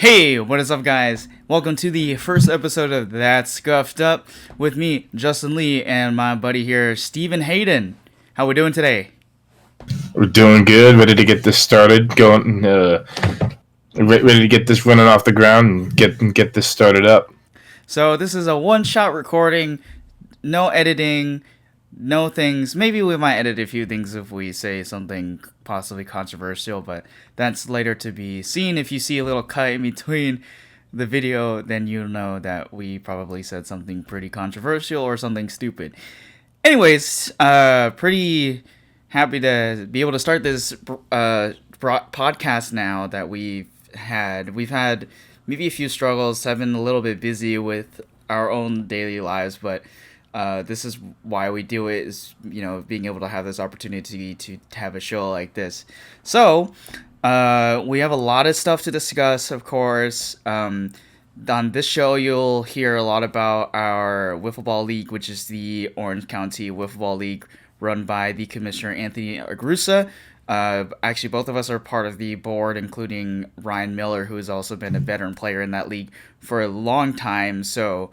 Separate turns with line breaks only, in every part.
Hey, what is up, guys? Welcome to the first episode of That's Scuffed Up with me, Justin Lee, and my buddy here, Stephen Hayden. How we doing today?
We're doing good. Ready to get this started. Ready to get this running off the ground and get this started up.
So this is a one-shot recording, no editing, no things. Maybe we might edit a few things if we say something possibly controversial, but that's later to be seen. If you see a little cut in between the video, then you'll know that we probably said something pretty controversial or something stupid. Anyways, pretty happy to be able to start this podcast now that we've had maybe a few struggles. I've been a little bit busy with our own daily lives, but this is why we do it, is, being able to have this opportunity to have a show like this. So we have a lot of stuff to discuss, of course. On this show, you'll hear a lot about our Wiffleball League, which is the Orange County Wiffleball League run by the Commissioner Anthony Agrusa. Actually, both of us are part of the board, including Ryan Miller, who has also been a veteran player in that league for a long time. So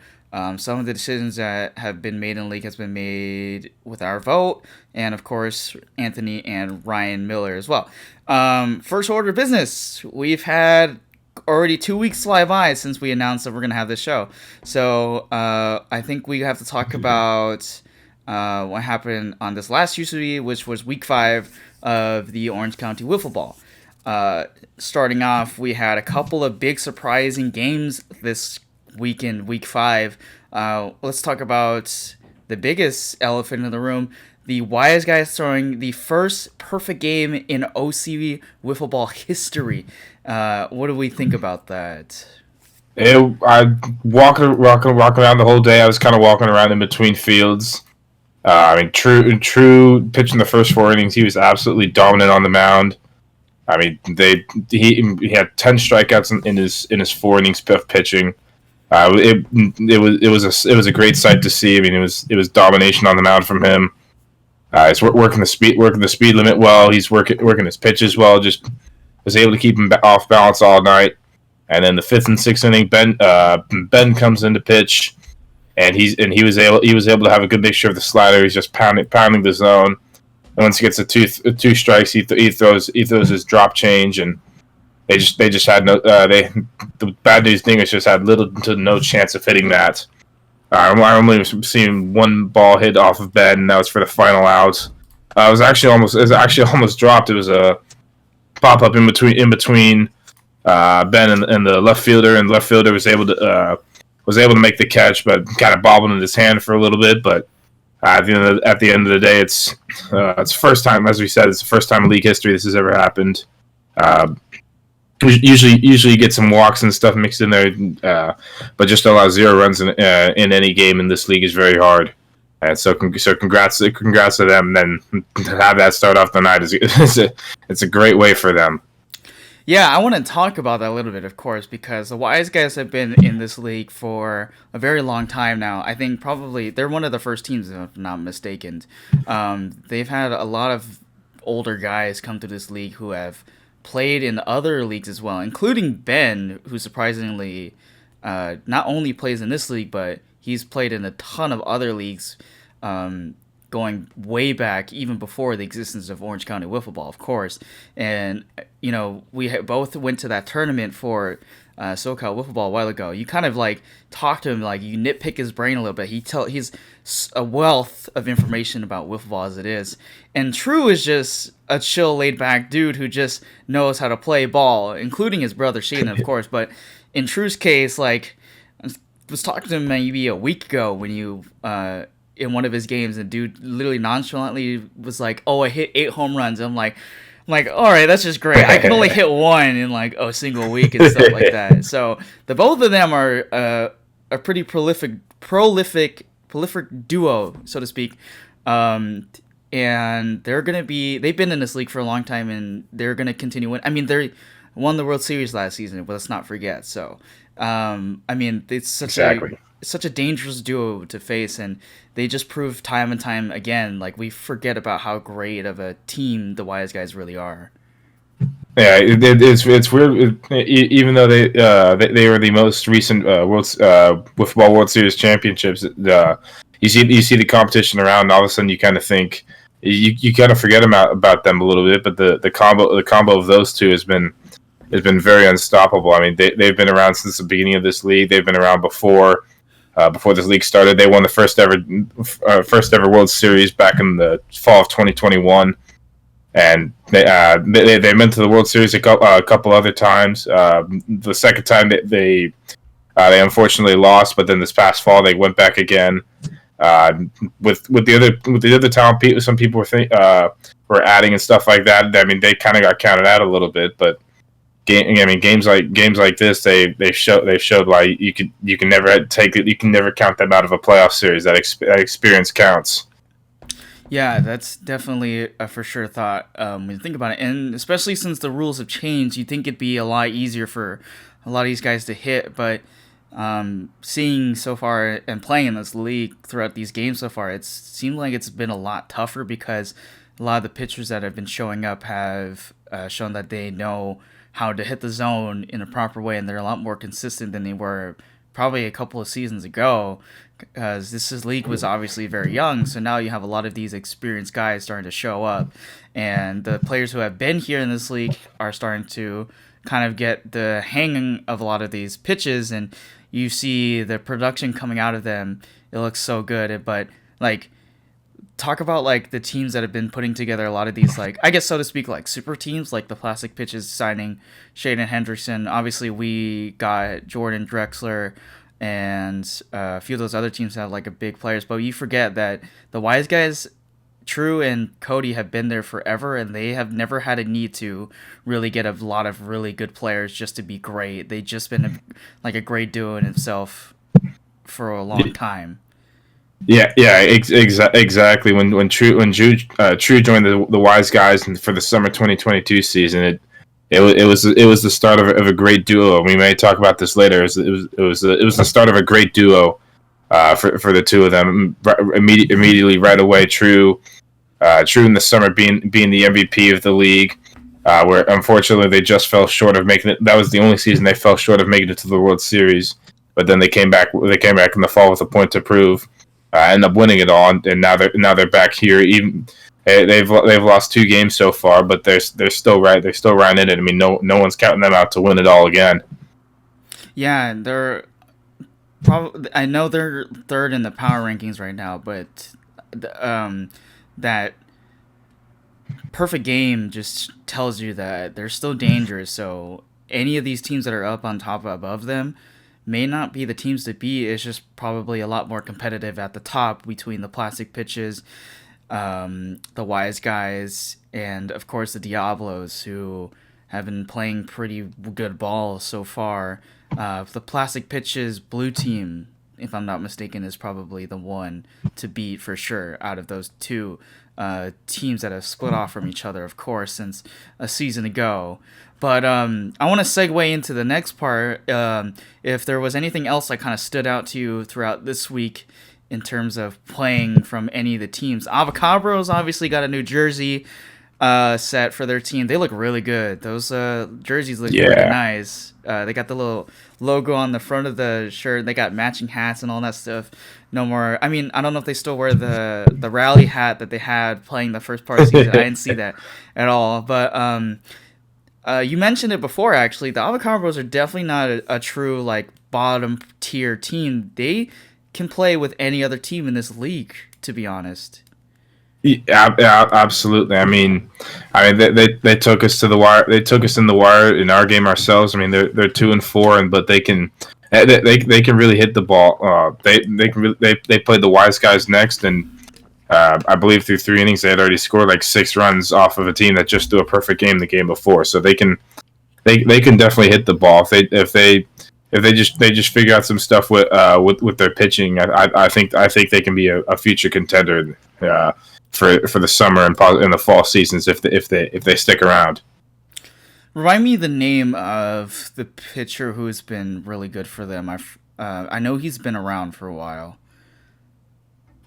some of the decisions that have been made in the league has been made with our vote, and of course, Anthony and Ryan Miller as well. First order of business, we've had already 2 weeks fly by since we announced that we're going to have this show. So I think we have to talk about what happened on this last UCB, which was week 5 of the Orange County Wiffleball. Starting off, we had a couple of big surprising games this weekend, week 5. Let's talk about the biggest elephant in the room. The Wise Guys throwing the first perfect game in OC Wiffleball history. What do we think about that?
I walking around the whole day. I was kind of walking around in between fields. True pitching the first 4 innings. He was absolutely dominant on the mound. I mean, he had 10 strikeouts in his 4 innings of pitching. It was a great sight to see. I mean, it was domination on the mound from him. He's working the speed limit well. He's working his pitches well. Just was able to keep him off balance all night. And then the 5th and 6th inning, Ben comes in to pitch, and he was able to have a good mixture of the slider. He's just pounding the zone. And once he gets two strikes, he throws his drop change, and they just had no. The bad news Dingers just had little to no chance of hitting that. I only seen one ball hit off of Ben, and that was for the final out. It was actually almost dropped. It was a pop up in between Ben and the left fielder, and the left fielder was able to make the catch, but kind of bobbled in his hand for a little bit. But at the end of the day, it's first time, as we said, it's the first time in league history this has ever happened. Usually you get some walks and stuff mixed in there, but just to allow 0 runs in any game in this league is very hard. And so congrats to them. And then to have that start off the night it's a great way for them.
Yeah, I want to talk about that a little bit, of course, because the Wise Guys have been in this league for a very long time now. I think probably they're one of the first teams, if I'm not mistaken. They've had a lot of older guys come to this league who have played in other leagues as well, including Ben, who surprisingly not only plays in this league, but he's played in a ton of other leagues, going way back, even before the existence of Orange County Wiffleball, of course. And we both went to that tournament for SoCal Wiffleball a while ago. You kind of like talk to him, like you nitpick his brain a little bit. He's a wealth of information about Wiffleball as it is. And True is just a chill, laid back dude who just knows how to play ball, including his brother Hayden, of course. But in True's case, like, I was talking to him maybe a week ago when you in one of his games, and dude literally nonchalantly was like, "Oh, I hit 8 home runs." I'm like, all right, that's just great. I can only hit 1 in like a single week and stuff like that. So the both of them are a pretty prolific duo, so to speak. And they've been in this league for a long time, and they're gonna continue winning. I mean, they won the World Series last season, but let's not forget. So, it's such a dangerous duo to face, and they just prove time and time again, like, we forget about how great of a team the Wise Guys really are.
Yeah, it's weird. Even though they were the most recent Wiffleball World Series championships, you see the competition around, and all of a sudden you kind of think you kind of forget about them a little bit. But the combo of those two has been very unstoppable. I mean, they've been around since the beginning of this league. They've been around before this league started. They won the first ever World Series back in the fall of 2021. And they've been to the World Series a couple other times. The second time they unfortunately lost, but then this past fall they went back again. With the other talent, some people were adding and stuff like that. I mean, they kind of got counted out a little bit, but games like this, they've showed why you can never take it. You can never count them out of a playoff series. That experience counts.
Yeah, that's definitely a for sure thought when you think about it. And especially since the rules have changed, you'd think it'd be a lot easier for a lot of these guys to hit. But seeing so far and playing in this league throughout these games so far, it seemed like it's been a lot tougher because a lot of the pitchers that have been showing up have shown that they know how to hit the zone in a proper way, and they're a lot more consistent than they were probably a couple of seasons ago, because this league was obviously very young. So now you have a lot of these experienced guys starting to show up, and the players who have been here in this league are starting to kind of get the hang of a lot of these pitches, and you see the production coming out of them. It looks so good, but like, talk about like the teams that have been putting together a lot of these, like, I guess so to speak, like super teams, like the Plastic Pitches signing Shaden Hendrickson. Obviously we got Jordan Drexler and a few of those other teams have like a big players, but you forget that the Wise Guys, True and Cody, have been there forever, and they have never had a need to really get a lot of really good players just to be great. They've just been like a great duo in itself for a long time.
Yeah, exactly. When True joined the Wise Guys for the summer 2022 season, it was the start of a great duo. We may talk about this later. It was the start of a great duo for the two of them. Immediately right away, True in the summer being the MVP of the league. Where unfortunately they just fell short of making it. That was the only season they fell short of making it to the World Series. But then they came back. They came back in the fall with a point to prove. End up winning it all, and now they're back here. Even they've lost 2 games so far, but they're still right. They're still right in it. I mean, no one's counting them out to win it all again.
Yeah, they're probably. I know they're third in the power rankings right now, but that perfect game just tells you that they're still dangerous. So any of these teams that are up on top above them may not be the teams to beat. It's just probably a lot more competitive at the top between the Plastic Pitches, the Wise Guys, and of course the Diablos, who have been playing pretty good ball so far. The Plastic Pitches blue team, if I'm not mistaken, is probably the one to beat for sure out of those two teams that have split off from each other, of course, since a season ago. But I want to segue into the next part. If there was anything else that kind of stood out to you throughout this week in terms of playing from any of the teams. Avocabros obviously got a new jersey set for their team. They look really good. Those jerseys look really nice. They got the little logo on the front of the shirt. They got matching hats and all that stuff. No more. I mean, I don't know if they still wear the rally hat that they had playing the first part of the season. I didn't see that at all. But you mentioned it before, actually. The Avocabros are definitely not a true like bottom tier team. They can play with any other team in this league, to be honest.
Yeah, absolutely. I mean, they took us to the wire. They took us in the wire in our game ourselves. I mean, they're 2-4, and but they can really hit the ball. They played the Wise Guys next, and I believe through 3 innings they had already scored like 6 runs off of a team that just threw a perfect game the game before. So they can definitely hit the ball if they just figure out some stuff with their pitching. I think they can be a future contender for the summer and in the fall seasons if they stick around.
Remind me the name of the pitcher who's been really good for them. I know he's been around for a while.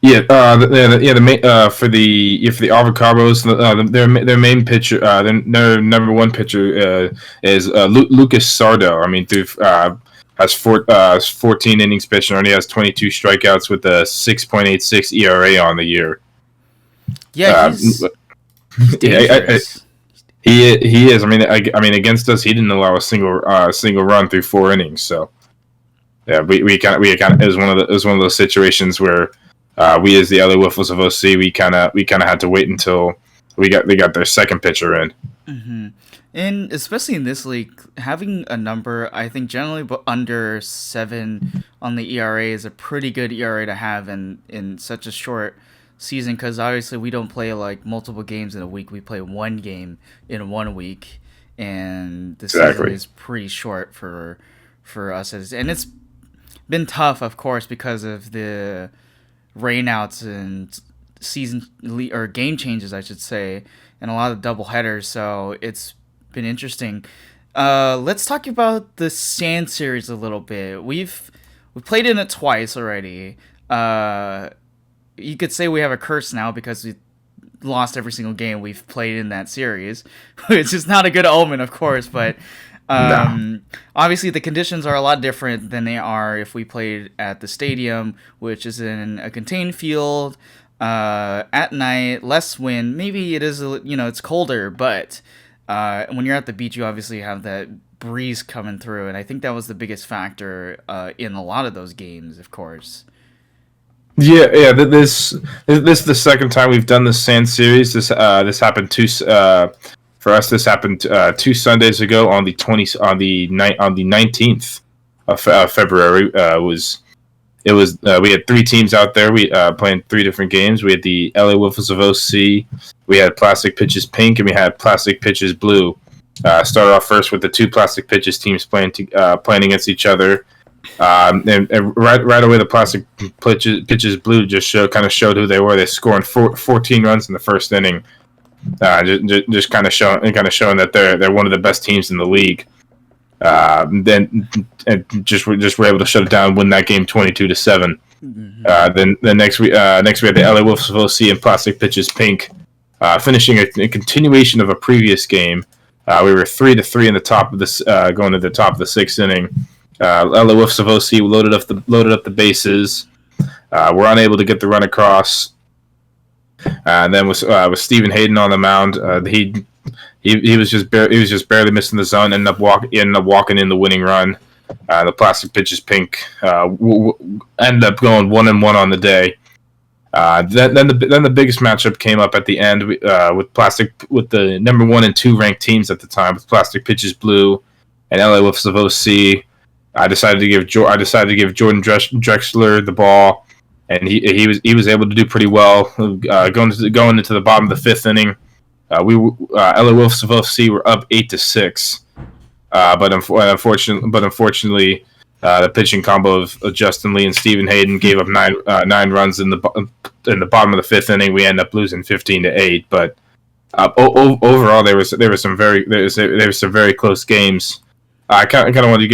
Yeah, the main for the Avocados, their main pitcher, their number one pitcher is Lucas Sardo. I mean, through has 14 innings pitched and only has 22 strikeouts with a 6.86 ERA on the year.
Yeah,
Uh,
he's dangerous.
he is. I mean, against us, he didn't allow a single run through 4 innings. So yeah, we kind of it was one of those situations where we as the LA Wiffles of OC we kind of had to wait until they got their second pitcher in.
Mm-hmm. And especially in this league, having a number, I think generally under 7 on the ERA is a pretty good ERA to have in such a short season, because obviously we don't play like multiple games in a week. We play one game in 1 week, and the season is pretty short for us. And it's been tough, of course, because of the rainouts and season or game changes, I should say, and a lot of double headers. So it's been interesting. Let's talk about the Sand series a little bit. We've played in it twice already. You could say we have a curse now because we lost every single game we've played in that series, which is not a good omen, of course. But obviously the conditions are a lot different than they are if we played at the stadium, which is in a contained field, at night, less wind. Maybe it is, it's colder, but when you're at the beach, you obviously have that breeze coming through, and I think that was the biggest factor in a lot of those games, of course.
Yeah. This is the second time we've done the Sand series. This happened for us. This happened 2 Sundays ago on the 19th of February. We had 3 teams out there. We playing 3 different games. We had the LA Wiffles of OC. We had Plastic Pitches Pink, and we had Plastic Pitches Blue. Started off first with the 2 Plastic Pitches teams playing against each other. And right away, the Plastic Pitches Blue just showed who they were. They scored 14 runs in the first inning. Just kind of showing that they're one of the best teams in the league. Then just were able to shut it down, win that game 22-7. Mm-hmm. Then next we had the LA Wolves of OC and Plastic Pitches Pink, finishing a continuation of a previous game. We were 3-3 in the top of this, going to the top of the 6th inning. LA Wolves of OC loaded up the bases. Were unable to get the run across. And then with Stephen Hayden on the mound, he was just barely missing the zone. Ended up walking in the winning run. The Plastic Pitches Pink ended up going 1-1 on the day. Then the biggest matchup came up at the end with the number 1 and 2 ranked teams at the time, with Plastic Pitches Blue and LA Wolves of OC. I decided to give Jordan Drexler the ball, and he was able to do pretty well. Going into the bottom of the 5th inning, LA Wolves of OC were up 8-6. But unfortunately, the pitching combo of Justin Lee and Stephen Hayden gave up 9 runs in the bottom of the 5th inning. We ended up losing 15-8. But overall, there was some very close games. I kind of want to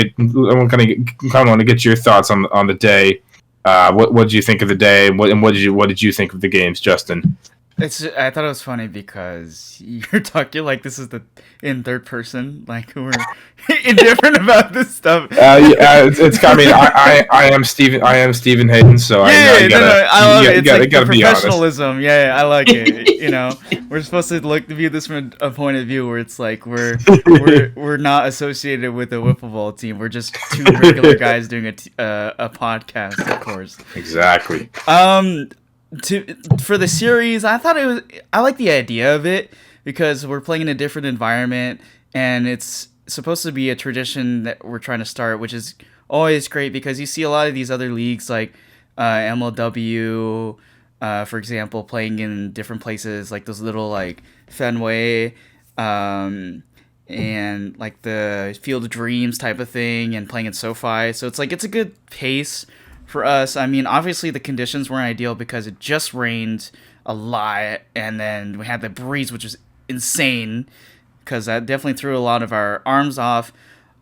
get your thoughts on the day. What did you think of the day, and what did you think of the games, Justin?
I thought it was funny because you're talking like this is in third person, like we're indifferent about this stuff.
It's I mean, I am Stephen Hayden, so
I love it. It's like the professionalism. Yeah, I like it. We're supposed to view this from a point of view where it's like we're not associated with a Wiffleball team. We're just 2 regular guys doing a podcast, of course.
Exactly.
For the series, I like the idea of it because we're playing in a different environment, and it's supposed to be a tradition that we're trying to start, which is always great because you see a lot of these other leagues like MLW, for example, playing in different places like those little like Fenway, and like the Field of Dreams type of thing, and playing in SoFi. So it's a good pace for us. I mean, obviously the conditions weren't ideal because it just rained a lot, and then we had the breeze, which was insane because that definitely threw a lot of our arms off.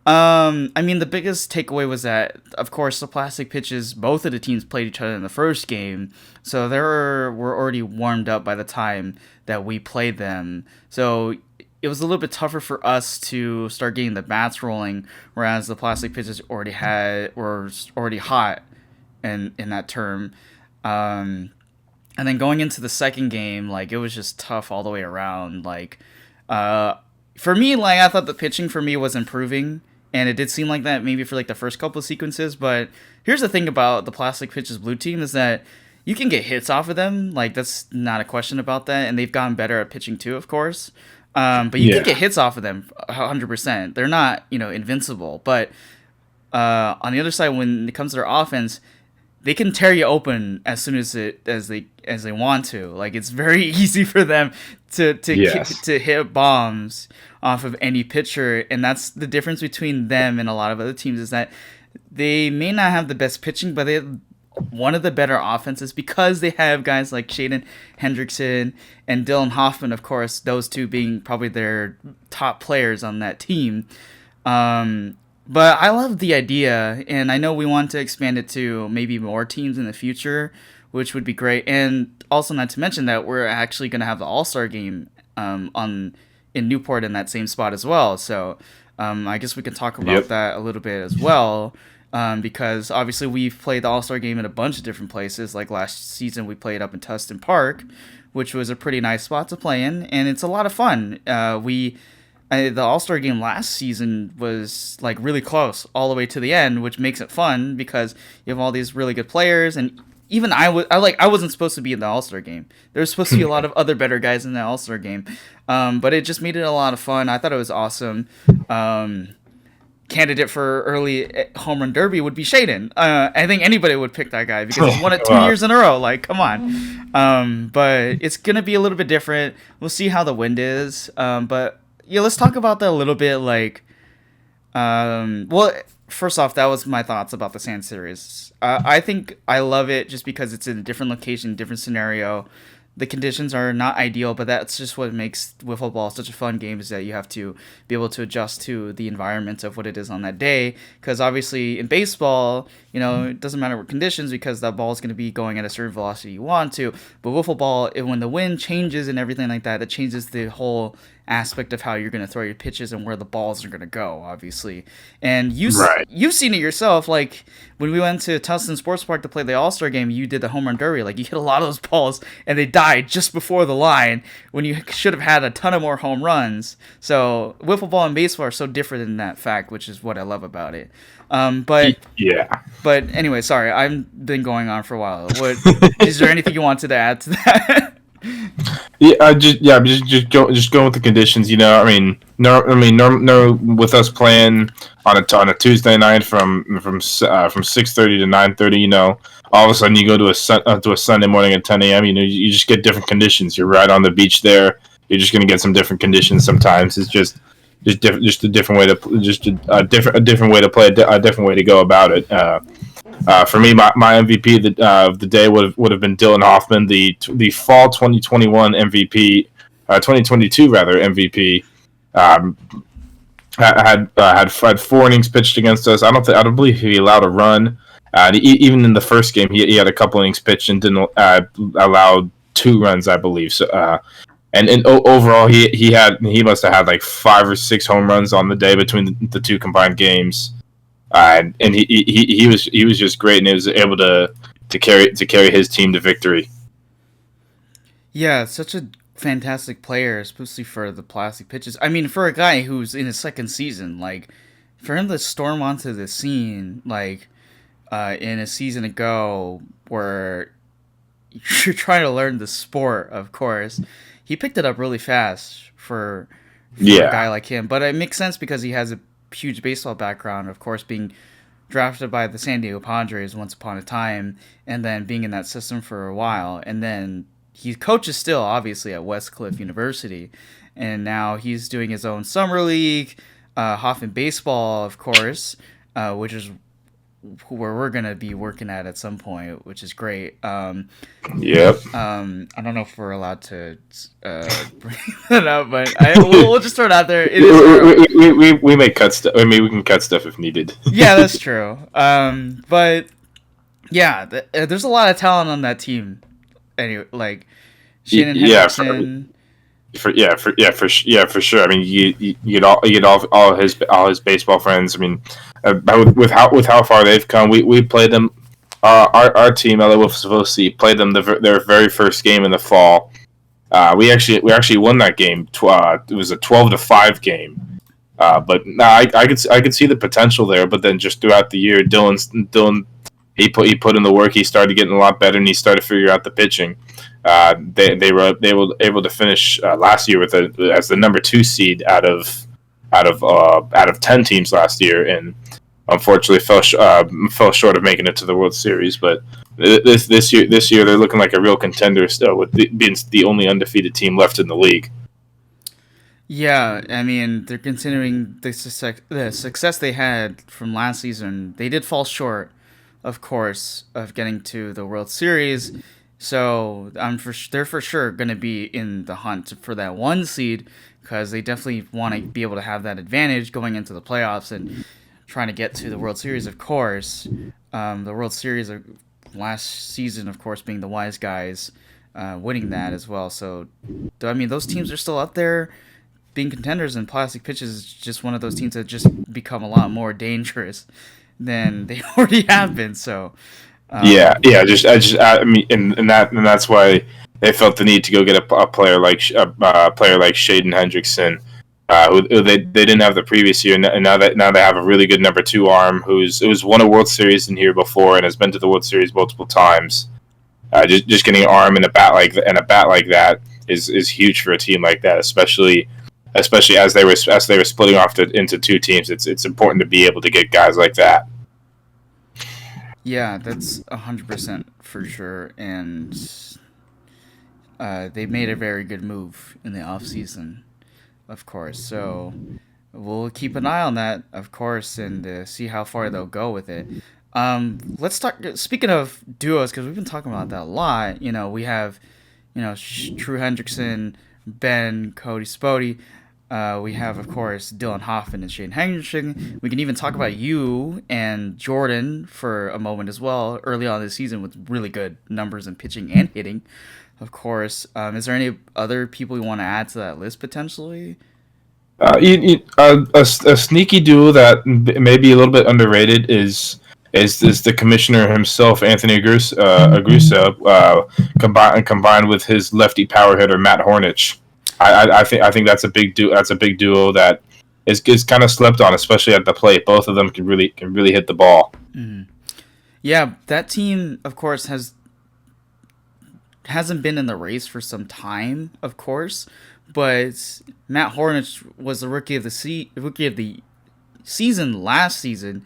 I mean, the biggest takeaway was that, of course, the plastic pitches, both of the teams played each other in the first game, so were already warmed up by the time that we played them. So it was a little bit tougher for us to start getting the bats rolling, whereas the plastic pitches were already hot in that term. Um, and then going into the second game, like, it was just tough all the way around. Like, uh, for me, like, I thought the pitching for me was improving, and it did seem like that maybe for like the first couple of sequences. But here's the thing about the plastic pitches blue team is that you can get hits off of them. Like, that's not a question about that, and they've gotten better at pitching too, of course. But you can get hits off of them 100%. They're not, invincible. But on the other side, when it comes to their offense, they can tear you open as soon as they want to. Like, it's very easy for them to hit bombs off of any pitcher, and that's the difference between them and a lot of other teams, is that they may not have the best pitching, but they have one of the better offenses because they have guys like Shaden Hendrickson and Dylan Hoffman, of course, those two being probably their top players on that team. But I love the idea, and I know we want to expand it to maybe more teams in the future, which would be great. And also, not to mention that we're actually going to have the All-Star game in Newport in that same spot as well. So I guess we can talk about that a little bit as well, because obviously we've played the All-Star game in a bunch of different places. Like last season, we played up in Tustin Park, which was a pretty nice spot to play in, and it's a lot of fun. The All-Star game last season was like really close all the way to the end, which makes it fun because you have all these really good players. And even I wasn't supposed to be in the All-Star game. There was supposed to be a lot of other better guys in the All-Star game, but it just made it a lot of fun. I thought it was awesome. Candidate for early home run derby would be Shaden. I think anybody would pick that guy because he's won it 2 years in a row. Like, come on. But it's gonna be a little bit different. We'll see how the wind is. But yeah, let's talk about that a little bit. Like, well, first off, that was my thoughts about the Sand Series. I think I love it just because it's in a different location, different scenario. The conditions are not ideal, but that's just what makes wiffle ball such a fun game, is that you have to be able to adjust to the environment of what it is on that day. Because obviously in baseball, it doesn't matter what conditions because that ball is going to be going at a certain velocity you want to. But wiffle ball, when the wind changes and everything like that, that changes the whole aspect of how you're going to throw your pitches and where the balls are going to go, obviously. And you've seen it yourself. Like when we went to Tustin Sports Park to play the All-Star game, you did the home run derby. Like you hit a lot of those balls and they died just before the line when you should have had a ton of more home runs. So wiffle ball and baseball are so different in that fact, which is what I love about it. But anyway, sorry, I've been going on for a while. Is there anything you wanted to add to that?
Just going with the conditions. No, with us playing on a Tuesday night from 6:30 to 9:30. All of a sudden you go to a Sunday morning at 10 a.m. You just get different conditions. You're right on the beach there. You're just gonna get some different conditions sometimes. It's just a different way to a different way to play, a different way to go about it. For me, my MVP of the day would have been Dylan Hoffman, the fall 2021 MVP, 2022 rather MVP. Had 4 innings pitched against us. I don't believe he allowed a run. Even in the first game, he had a couple innings pitched and didn't allow 2 runs, I believe. So, and overall, he must have had like 5 or 6 home runs on the day between the 2 combined games. And he was just great, and he was able to carry his team to victory.
Yeah, such a fantastic player, especially for the plastic pitches. I mean, for a guy who's in his second season, like for him to storm onto the scene, like in a season ago, where you're trying to learn the sport, of course, he picked it up really fast for a guy like him. But it makes sense because he has a huge baseball background, of course, being drafted by the San Diego Padres once upon a time, and then being in that system for a while, and then he coaches still, obviously, at Westcliff University, and now he's doing his own summer league, Hoffman Baseball, of course, which is where we're gonna be working at some point, which is great.
Yep.
I don't know if we're allowed to bring that up, but we'll just throw it out there. It is
we may cut stuff. I mean, we can cut stuff if needed.
yeah, that's true. But yeah, there's a lot of talent on that team. Anyway, like Shannon Hendrickson.
For sure. I mean, you get all his baseball friends. I mean, with how far they've come, we played them. Our team, LA Wolves of OC, played them their very first game in the fall. We actually won that game. It was a 12-5 game. But I could see the potential there. But then just throughout the year, Dylan he put in the work. He started getting a lot better, and he started to figure out the pitching. They were able to finish last year as the number 2 seed out of 10 teams last year, and unfortunately fell short of making it to the World Series. But this year they're looking like a real contender still, with being the only undefeated team left in the league.
Yeah, I mean, they're considering the success they had from last season. They did fall short, of course, of getting to the World Series. So they're for sure going to be in the hunt for that 1 seed, because they definitely want to be able to have that advantage going into the playoffs and trying to get to the World Series, of course. The World Series last season, of course, being the Wise Guys winning that as well. So, I mean, those teams are still up there being contenders, and Plastic Pitches is just one of those teams that just become a lot more dangerous than they already have been. So.
I mean, and that's why they felt the need to go get a player like Hayden Hendrickson, who they didn't have the previous year, and now they have a really good number 2 arm who's won a World Series in here before and has been to the World Series multiple times. Just getting an arm and a bat like that is huge for a team like that, especially as they were splitting off into 2 teams. It's important to be able to get guys like that.
Yeah, that's 100% for sure, and they made a very good move in the off season, of course. So we'll keep an eye on that, of course, and see how far they'll go with it. Let's talk. Speaking of duos, because we've been talking about that a lot. We have, True Hendrickson, Ben, Cody Spody. We have, of course, Dylan Hoffman and Shane Henderson. We can even talk about you and Jordan for a moment as well, early on this season with really good numbers in pitching and hitting, of course. Is there any other people you want to add to that list potentially?
A sneaky duo that may be a little bit underrated is the commissioner himself, Anthony Agusa, combined with his lefty power hitter Matt Hornich. I think that's a big duo. That's a big duo that is kind of slept on, especially at the plate. Both of them can really hit the ball.
Mm-hmm. Yeah, that team, of course, hasn't been in the race for some time, of course, but Matt Hornich was the rookie of the season last season,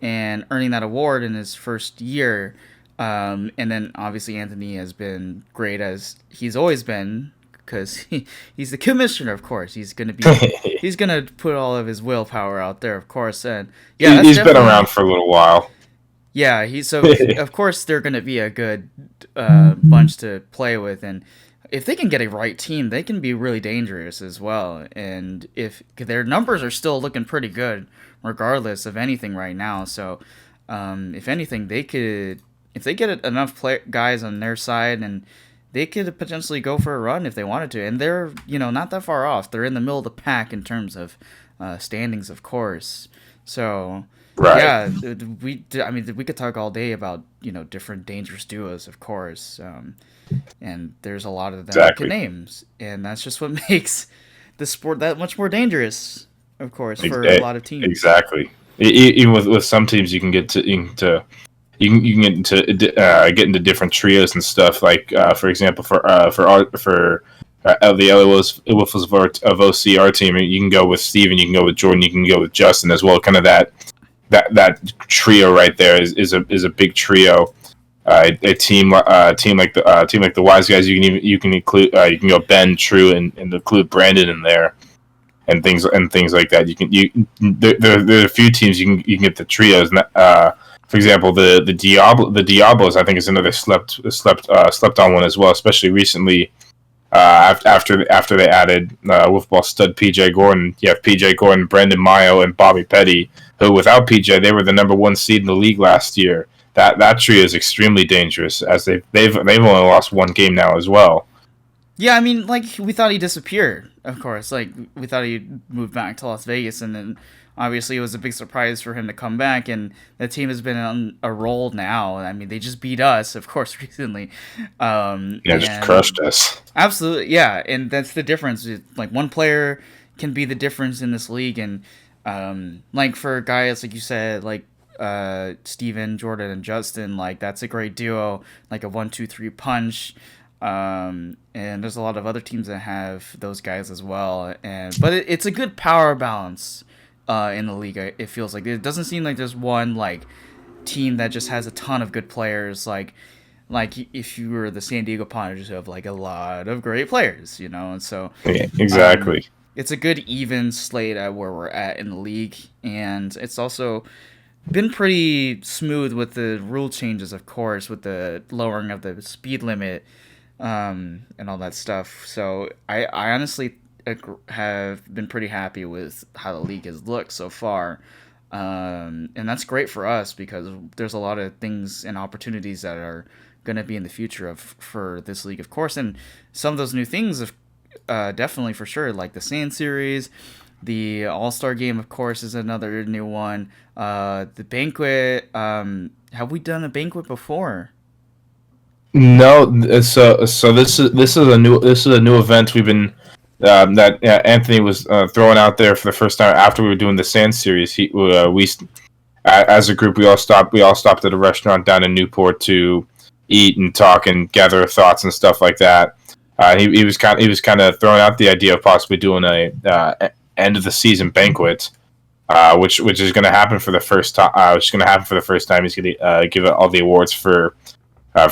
and earning that award in his first year. And then obviously Anthony has been great, as he's always been, because he's the commissioner, of course. He's gonna put all of his willpower out there, of course. And yeah,
he's been around for a little while.
Yeah, of course they're gonna be a good bunch to play with, and if they can get a right team, they can be really dangerous as well. And if their numbers are still looking pretty good, regardless of anything right now. So, if anything, if they get enough guys on their side, and they could potentially go for a run if they wanted to. And they're, not that far off. They're in the middle of the pack in terms of standings, of course. So,
right.
Yeah, we could talk all day about, different dangerous duos, of course. And there's a lot of them
exactly.
names. And that's just what makes the sport that much more dangerous, of course, for a lot of teams.
Exactly. Even with some teams, you can get you can get into different trios and stuff. Like for example, for the LA Wiffles of OC, our team, you can go with Steven, you can go with Jordan, you can go with Justin as well. Kind of that trio right there is a big trio. A team like the Wise Guys, you can include you can go Ben, True, and include Brandon in there, and things like that. There are a few teams you can get the trios. for example, the Diablos, I think, is another slept on one as well, especially recently. After they added Wiffleball stud PJ Gordon, you have PJ Gordon, Brandon Mayo, and Bobby Petty, who without PJ they were the number 1 seed in the league last year. That trio is extremely dangerous, as they've only lost 1 game now as well.
Yeah, I mean, like, we thought he disappeared, of course. Like, we thought he moved back to Las Vegas, and then obviously it was a big surprise for him to come back, and the team has been on a roll now. I mean, they just beat us, of course, recently.
Just crushed us.
Absolutely, yeah, and that's the difference. Like, one player can be the difference in this league, and, like, for guys, like you said, like, Steven, Jordan, and Justin, like, that's a great duo, like a 1-2-3 punch. And there's a lot of other teams that have those guys as well, but it's a good power balance in the league. It feels like it doesn't seem like there's one like team that just has a ton of good players, like if you were the San Diego Padres, who have like a lot of great players, and so
yeah, exactly.
It's a good even slate at where we're at in the league, and it's also been pretty smooth with the rule changes, of course, with the lowering of the speed limit. And all that stuff. So I honestly have been pretty happy with how the league has looked so far. And that's great for us because there's a lot of things and opportunities that are going to be in the future for this league, of course. And some of those new things, definitely for sure, like the Sand Series, the All-Star Game, of course, is another new one. The Banquet. Have we done a Banquet before?
No, so this is a new event we've been that Anthony was throwing out there for the first time after we were doing the Sand Series. We as a group we all stopped at a restaurant down in Newport to eat and talk and gather thoughts and stuff like that. He was kind of throwing out the idea of possibly doing a end of the season banquet, which is going to happen for the first time. Which is going to happen for the first time. He's going to give all the awards for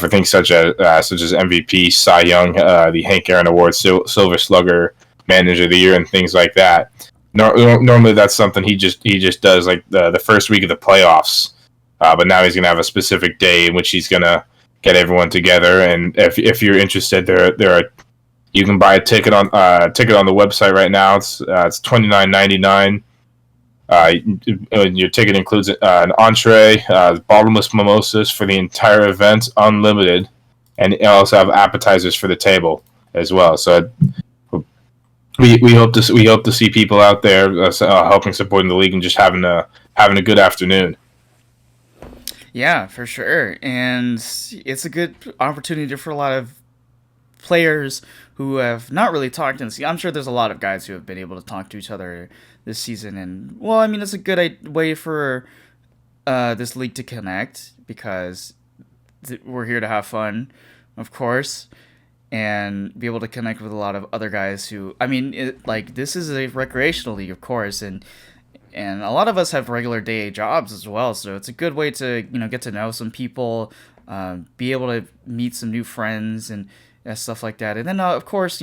things such as MVP, Cy Young, the Hank Aaron Award, Silver Slugger, Manager of the Year, and things like that. Normally, that's something he just does like the first week of the playoffs. But now he's gonna have a specific day in which he's gonna get everyone together. And if you're interested, you can buy a ticket on the website right now. It's $29.99. Your ticket includes an entree, bottomless mimosas for the entire event, unlimited, and you also have appetizers for the table as well. So we hope to see people out there helping supporting the league and just having a good afternoon.
Yeah, for sure, and it's a good opportunity for a lot of players who have not really talked in the season. I'm sure there's a lot of guys who have been able to talk to each other this season, and well, I mean, it's a good way for this league to connect because we're here to have fun, of course, and be able to connect with a lot of other guys who, I mean, this is a recreational league, of course, and a lot of us have regular day jobs as well, so it's a good way to get to know some people, be able to meet some new friends and stuff like that, and then of course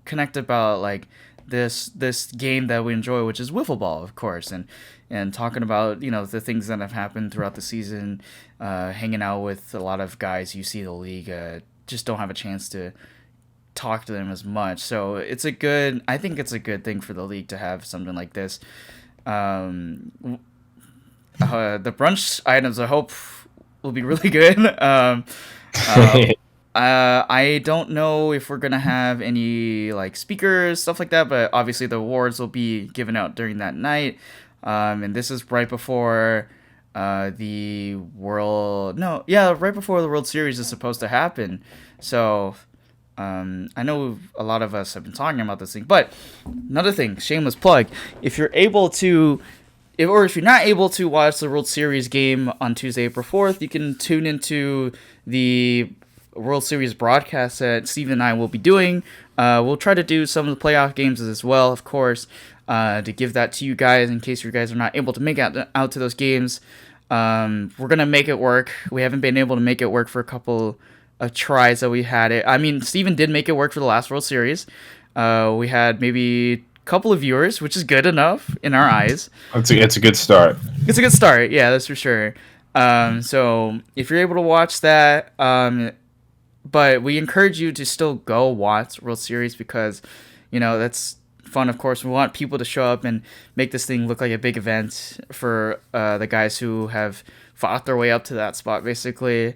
connect about like this game that we enjoy, which is Wiffleball, of course, and talking about the things that have happened throughout the season, hanging out with a lot of guys you see in the league, just don't have a chance to talk to them as much. So I think it's a good thing for the league to have something like this. The brunch items I hope will be really good. I don't know if we're gonna have any like speakers, stuff like that, but obviously the awards will be given out during that night. And this is right before right before the World Series is supposed to happen. So I know a lot of us have been talking about this thing, but another thing, shameless plug, if you're not able to watch the World Series game on Tuesday, April 4th, you can tune into the World Series broadcast that Steve and I will be doing. We'll try to do some of the playoff games as well, of course, to give that to you guys in case you guys are not able to make out to those games. We're going to make it work. We haven't been able to make it work for a couple of tries that we had it. I mean, Steven did make it work for the last World Series. We had maybe a couple of viewers, which is good enough in our eyes.
It's a good start.
It's a good start, yeah, that's for sure. So if you're able to watch that, but we encourage you to still go watch World Series because, that's fun. Of course, we want people to show up and make this thing look like a big event for the guys who have fought their way up to that spot, basically.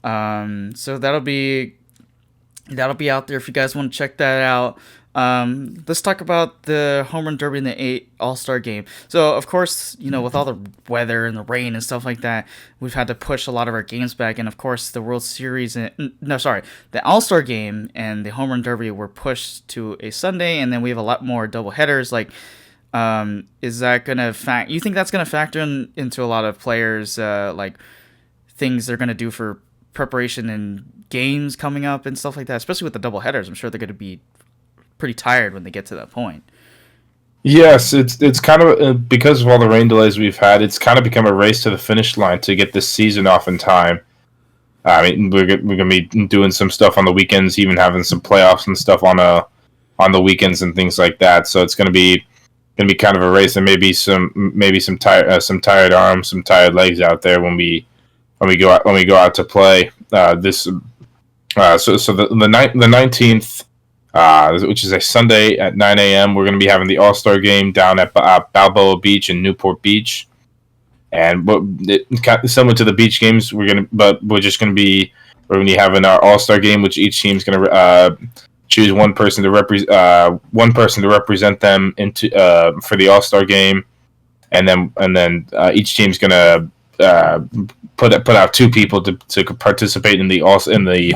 So that'll be out there if you guys want to check that out. Let's talk about the home run derby and the All-Star game. So, of course, with all the weather and the rain and stuff like that, we've had to push a lot of our games back. And, of course, the World Series, the All-Star game and the home run derby were pushed to a Sunday, and then we have a lot more double headers. Like, is that going to you think that's going to factor into a lot of players, like, things they're going to do for preparation and games coming up and stuff like that, especially with the double headers? I'm sure they're going to be pretty tired when they get to that point.
Yes, it's kind of because of all the rain delays we've had. It's kind of become a race to the finish line to get this season off in time. I mean, we're gonna be doing some stuff on the weekends, even having some playoffs and stuff on the weekends and things like that. So it's gonna be kind of a race, and maybe some tired arms, some tired legs out there when we go out to play this. So the 19th. Which is a Sunday at 9 a.m. We're going to be having the All-Star game down at Balboa Beach in Newport Beach, and similar to the beach games, we're going to be having our All-Star game, which each team's going to choose one person to represent them into for the All-Star game, and then each team's going to put out two people to participate in the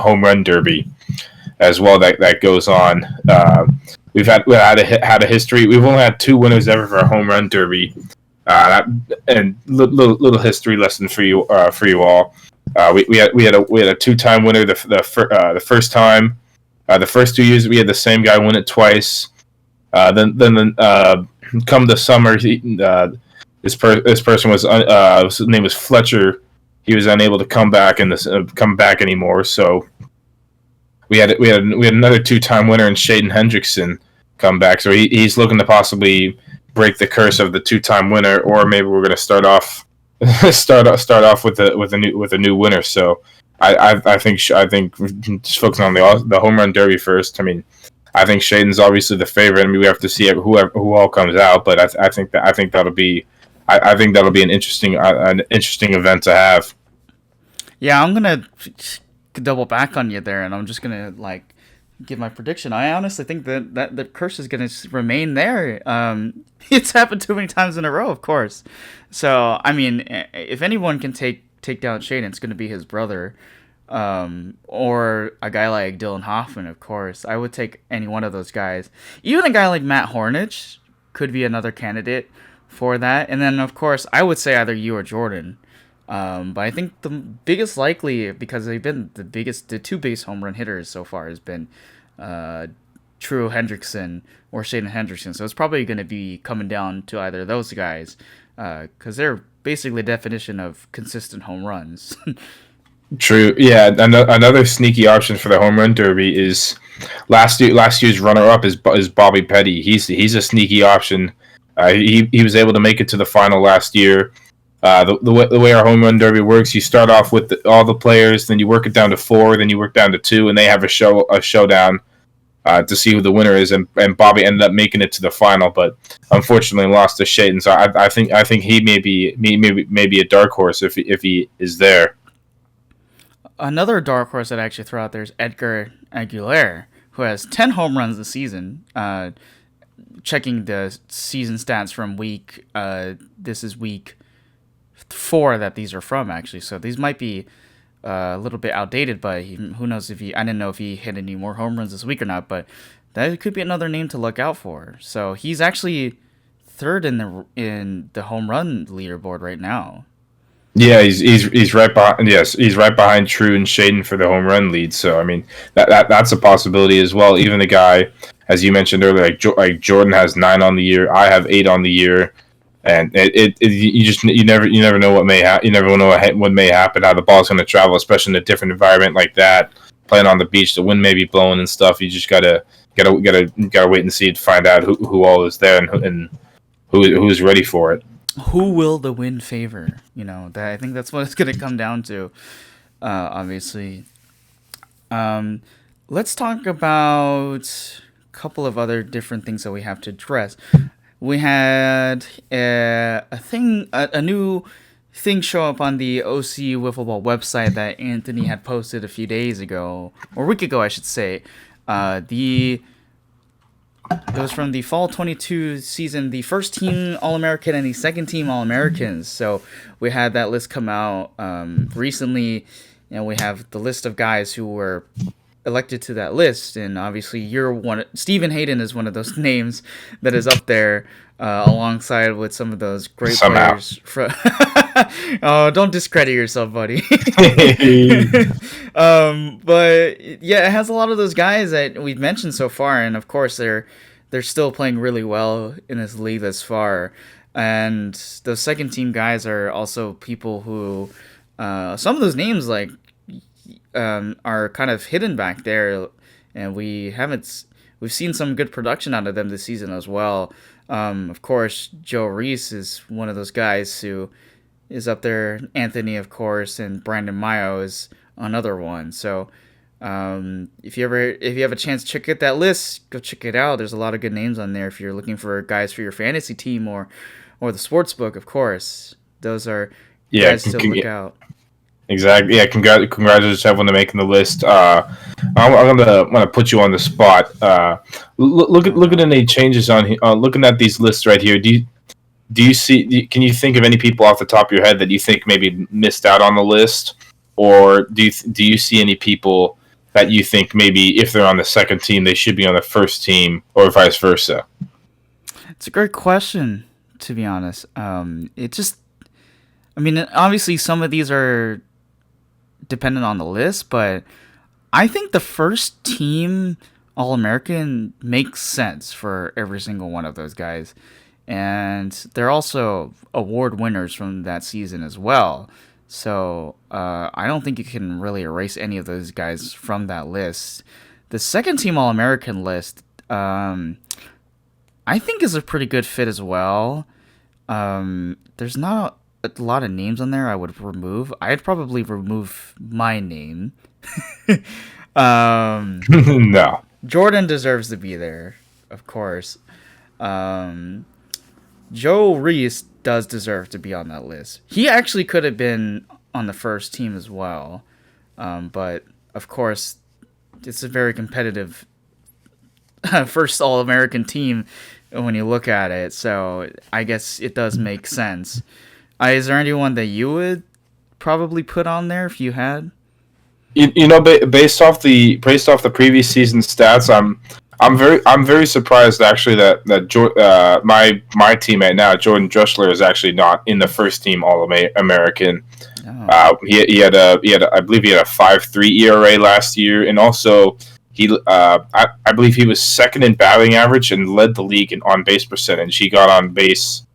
home run derby as well. That goes on. We've had a history. We've only had two winners ever for a home run derby. And little history lesson for you all. We had a two-time winner the first time. The first 2 years we had the same guy win it twice. Then come the summer, this person was his name was Fletcher. He was unable to come back anymore. So we had another two-time winner in Hayden Hendrickson come back. So he's looking to possibly break the curse of the two-time winner, or maybe we're going to start off with a new winner. So I think just focusing on the home run derby first. I mean, I think Hayden's obviously the favorite. I mean, we have to see who all comes out, but I think that'll be an interesting event to have.
Yeah, I'm gonna double back on you there, and I'm just gonna give my prediction. I honestly think that the curse is gonna remain there. It's happened too many times in a row, of course. So I mean, if anyone can take down Shane, it's gonna be his brother, or a guy like Dylan Hoffman. Of course, I would take any one of those guys. Even a guy like Matt Hornich could be another candidate for that. And then of course, I would say either you or Jordan. But I think the biggest likely, because they've been the two biggest home run hitters so far, has been True Hendrickson or Shaden Hendrickson. So it's probably going to be coming down to either of those guys, because they're basically the definition of consistent home runs.
True. Yeah. Another sneaky option for the home run derby is last year's runner-up is Bobby Petty. He's a sneaky option. He was able to make it to the final last year. The way our home run derby works, you start off with all the players, then you work it down to 4, then you work down to 2, and they have a showdown to see who the winner is. And Bobby ended up making it to the final, but unfortunately lost to Shaden. So I think he may be a dark horse if he is there.
Another dark horse that I actually throw out there is Edgar Aguilar, who has 10 home runs this season. Checking the season stats from this is week 4 that these are from, actually. So these might be a little bit outdated, but who knows I didn't know if he hit any more home runs this week or not, but that could be another name to look out for. So he's actually third in the home run leaderboard right now.
Yeah, he's right behind. Yes, he's right behind True and Shaden for the home run lead. So I mean, that's a possibility as well. Even the guy, as you mentioned earlier, like Jordan has 9 on the year. I have 8 on the year, and you never know what may happen. You never know what may happen. How the ball's going to travel, especially in a different environment like that. Playing on the beach, the wind may be blowing and stuff. You just gotta wait and see to find out who all is there and who's ready for it.
who will the win favor? I think that's what it's going to come down to. Obviously, let's talk about a couple of other different things that we have to address. We had a new thing show up on the OC Wiffleball website that Anthony had posted a few days ago, or a week ago, I should say. It was from the Fall 22 season, the first team All-American and the second team All-Americans. So we had that list come out recently, and we have the list of guys who were elected to that list. And obviously, Stephen Hayden is one of those names that is up there alongside with some of those great players. Oh, don't discredit yourself, buddy. But yeah, it has a lot of those guys that we've mentioned so far, and of course they're still playing really well in this league thus far. And those second team guys are also people who some of those names are kind of hidden back there, and we've seen some good production out of them this season as well. Of course, Joe Reese is one of those guys who is up there. Anthony, of course, and Brandon Mayo is another one. So if you have a chance to check out that list, go check it out. There's a lot of good names on there if you're looking for guys for your fantasy team or the sports book. Of course, those are guys to look out.
Exactly. Yeah. Congratulations to everyone to making the list. I'm gonna put you on the spot. Look at any changes on looking at these lists right here. Do you see? Can you think of any people off the top of your head that you think maybe missed out on the list, or do you see any people that you think maybe if they're on the second team they should be on the first team, or vice versa?
It's a great question, to be honest. Obviously some of these are dependent on the list, but I think the first team All-American makes sense for every single one of those guys. And they're also award winners from that season as well. So I don't think you can really erase any of those guys from that list. The second team All-American list, I think is a pretty good fit as well. There's not a lot of names on there I would remove. I'd probably remove my name.
No.
Jordan deserves to be there, of course. Joe Reese does deserve to be on that list. He actually could have been on the first team as well. But, of course, it's a very competitive first All-American team when you look at it. So I guess it does make sense. Is there anyone that you would probably put on there if you had?
Based off the previous season stats, I'm very surprised actually that my teammate now, Jordan Drusler, is actually not in the first team All-American. Oh. He had a I believe he had a 5.3 ERA last year, and also I believe he was second in batting average and led the league in on base percentage. He got on base.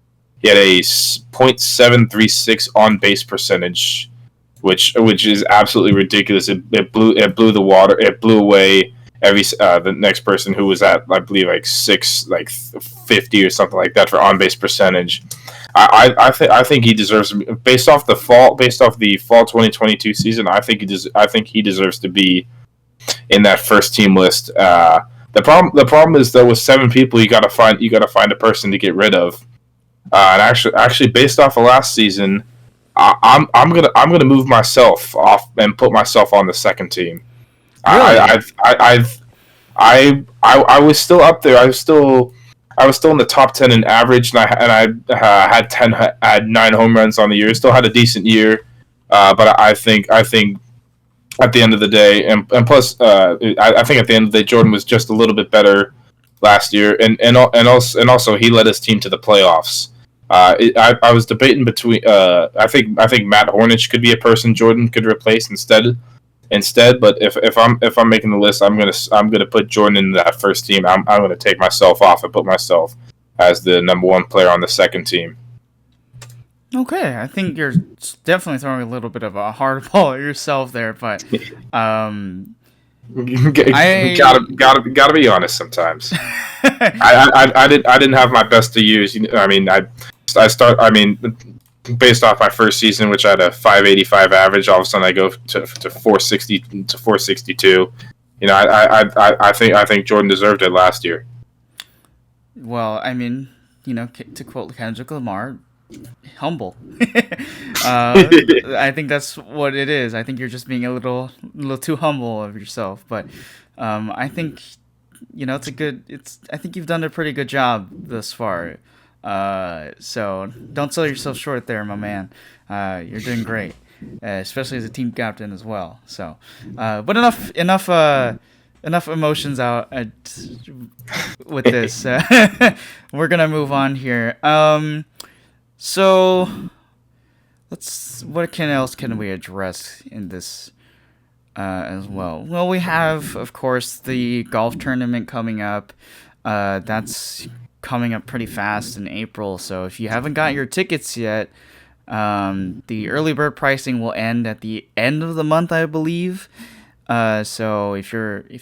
He had a .736 on base percentage, which is absolutely ridiculous. It blew away the next person who was at, I believe, 50 or something like that for on base percentage. I think he deserves, based off the fall 2022 season. I think he deserves to be in that first team list. The problem is though, with 7 people, you gotta find a person to get rid of. And actually, based off of last season, I'm gonna move myself off and put myself on the second team. Really? I was still up there. I was still in the top 10 in average, and I had 9 home runs on the year. Still had a decent year, but I think at the end of the day, and plus, I think at the end of the day, Jordan was just a little bit better last year, and also he led his team to the playoffs. I was debating between. I think Matt Hornich could be a person Jordan could replace instead. But if I'm making the list, I'm gonna put Jordan in that first team. I'm gonna take myself off and put myself as the number 1 player on the second team.
Okay, I think you're definitely throwing a little bit of a hardball at yourself there, but
gotta be honest sometimes. I didn't have my best of years. I mean, I I mean, based off my first season, which I had a 585 average, all of a sudden I go to 460 to 462. You know, I think Jordan deserved it last year.
Well, I mean, to quote Kendrick Lamar, humble. I think that's what it is. I think you're just being a little too humble of yourself. But I think I think you've done a pretty good job thus far. So don't sell yourself short there, my man. You're doing great, especially as a team captain as well. So, but enough emotions out with this. We're gonna move on here. So what else can we address in this as well? Well, we have, of course, the golf tournament coming up. That's coming up pretty fast in April. So if you haven't got your tickets yet, the early bird pricing will end at the end of the month, I believe. So if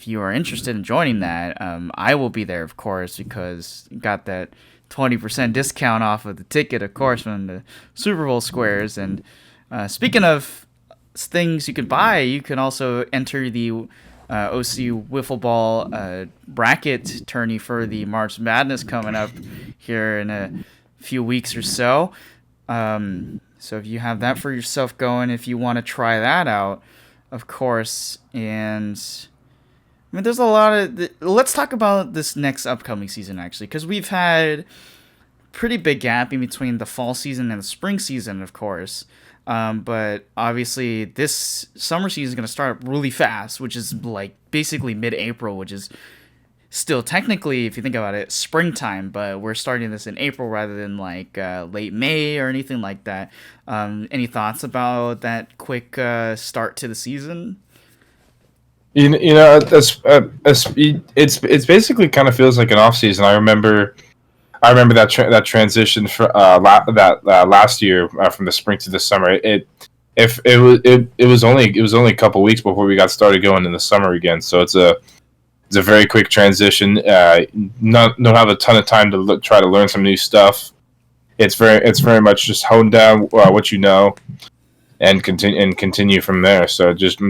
you are interested in joining that, I will be there, of course, because you got that 20% discount off of the ticket, of course, from the Super Bowl squares. And speaking of things you can buy, you can also enter the OC Wiffleball bracket tourney for the March Madness coming up here in a few weeks or so. So if you have that for yourself going, if you want to try that out, of course. And I mean, there's a lot of let's talk about this next upcoming season, actually, because we've had pretty big gap in between the fall season and the spring season, of course. But obviously this summer season is going to start really fast, which is like basically mid-April, which is still technically, if you think about it, springtime, but we're starting this in April rather than like late May or anything like that. Any thoughts about that quick start to the season?
It's basically kind of feels like an off season. I remember that transition for last year from the spring to the summer. It was only a couple weeks before we got started going in the summer again. So it's a very quick transition. Don't have a ton of time to try to learn some new stuff. It's very much just hone down what you know and continue from there. So just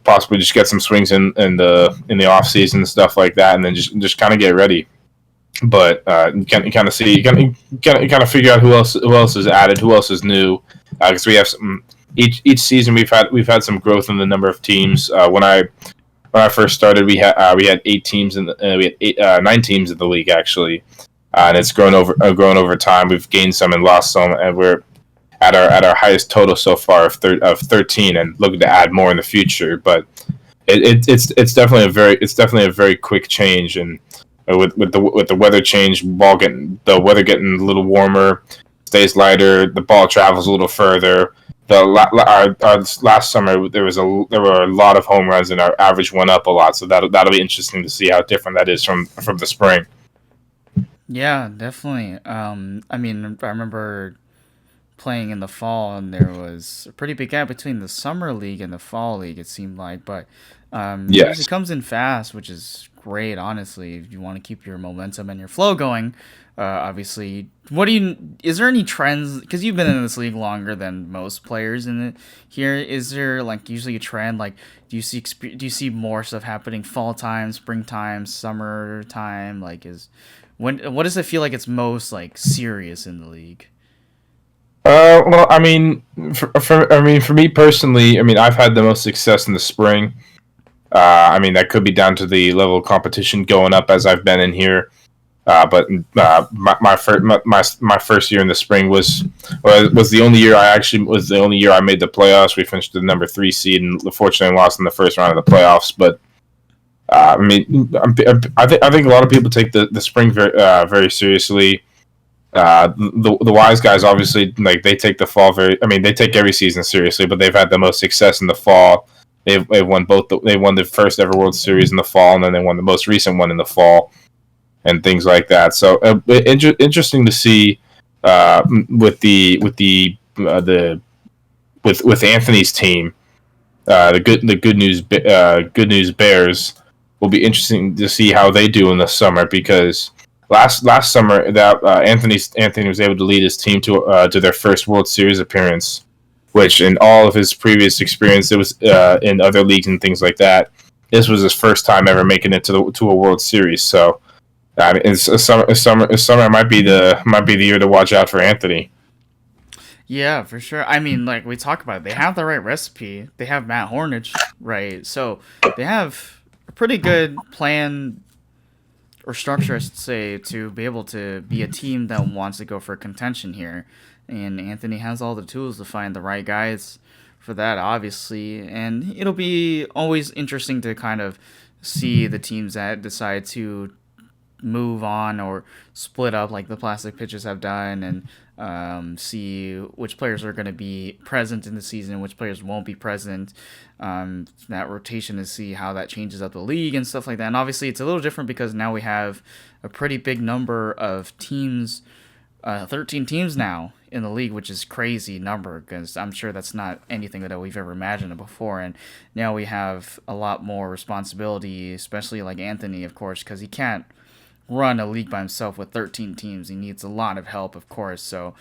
possibly just get some swings in the off season and stuff like that, and then just kind of get ready. But you kind of see, you kind of figure out who else is added, who else is new, because we have some each season we've had some growth in the number of teams. When I first started, we had 8 teams we had 9 teams in the league actually, and it's grown over time. We've gained some and lost some, and we're at our highest total so far of 13, and looking to add more in the future. But it's definitely a very quick change, and with the weather change, the weather getting a little warmer, stays lighter, the ball travels a little further. Our last summer there were a lot of home runs and our average went up a lot, so that'll be interesting to see how different that is from the spring.
Yeah, definitely. I mean, I remember playing in the fall, and there was a pretty big gap between the summer league and the fall league, it seemed like. But
yes,
it comes in fast, which is great, honestly, if you want to keep your momentum and your flow going. Obviously, is there any trends, because you've been in this league longer than most players in it here, is there like usually a trend, like do you see more stuff happening fall time, springtime, summer time? Like what does it feel like it's most like serious in the league?
Well, I mean, for me personally, I mean, I've had the most success in the spring. I mean, that could be down to the level of competition going up as I've been in here. But my first year in the spring was the only year I made the playoffs. We finished the number 3 seed and unfortunately lost in the first round of the playoffs. But I mean, I think a lot of people take the spring very seriously. The wise guys obviously, like, they take the fall they take every season seriously, but they've had the most success in the fall. They've won they won the first ever World Series in the fall, and then they won the most recent one in the fall, and things like that. So interesting to see with Anthony's team, the good news Bears will be interesting to see how they do in the summer, because last summer that Anthony was able to lead his team to their first World Series appearance, which in all of his previous experience, it was in other leagues and things like that. This was his first time ever making it to a World Series. So I mean, it's a summer might be the year to watch out for Anthony.
Yeah, for sure. I mean, like we talk about it, they have the right recipe. They have Matt Hornage, right? So they have a pretty good plan or structure, I should say, to be able to be a team that wants to go for contention here. And Anthony has all the tools to find the right guys for that, obviously. And it'll be always interesting to kind of see the teams that decide to move on or split up like the plastic pitches have done, and see which players are going to be present in the season, which players won't be present. That rotation to see how that changes up the league and stuff like that. And obviously, it's a little different because now we have a pretty big number of teams, 13 teams now in the league, which is crazy number because I'm sure that's not anything that we've ever imagined before. And now we have a lot more responsibility, especially like Anthony, of course, because he can't run a league by himself with 13 teams. He needs a lot of help, of course. So,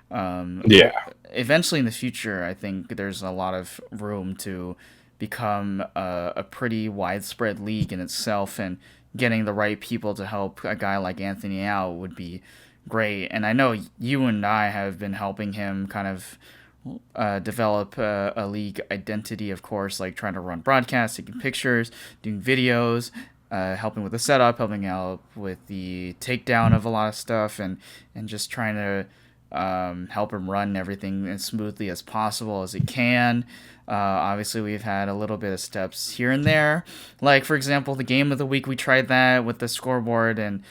Yeah,
eventually in the future, I think there's a lot of room to become a pretty widespread league in itself, and getting the right people to help a guy like Anthony out would be great. And I know you and I have been helping him kind of develop a league identity, of course, like trying to run broadcasts, taking pictures, doing videos, helping with the setup, helping out with the takedown of a lot of stuff, and just trying to help him run everything as smoothly as possible as it can. Obviously, we've had a little bit of steps here and there. Like, for example, the game of the week, we tried that with the scoreboard, and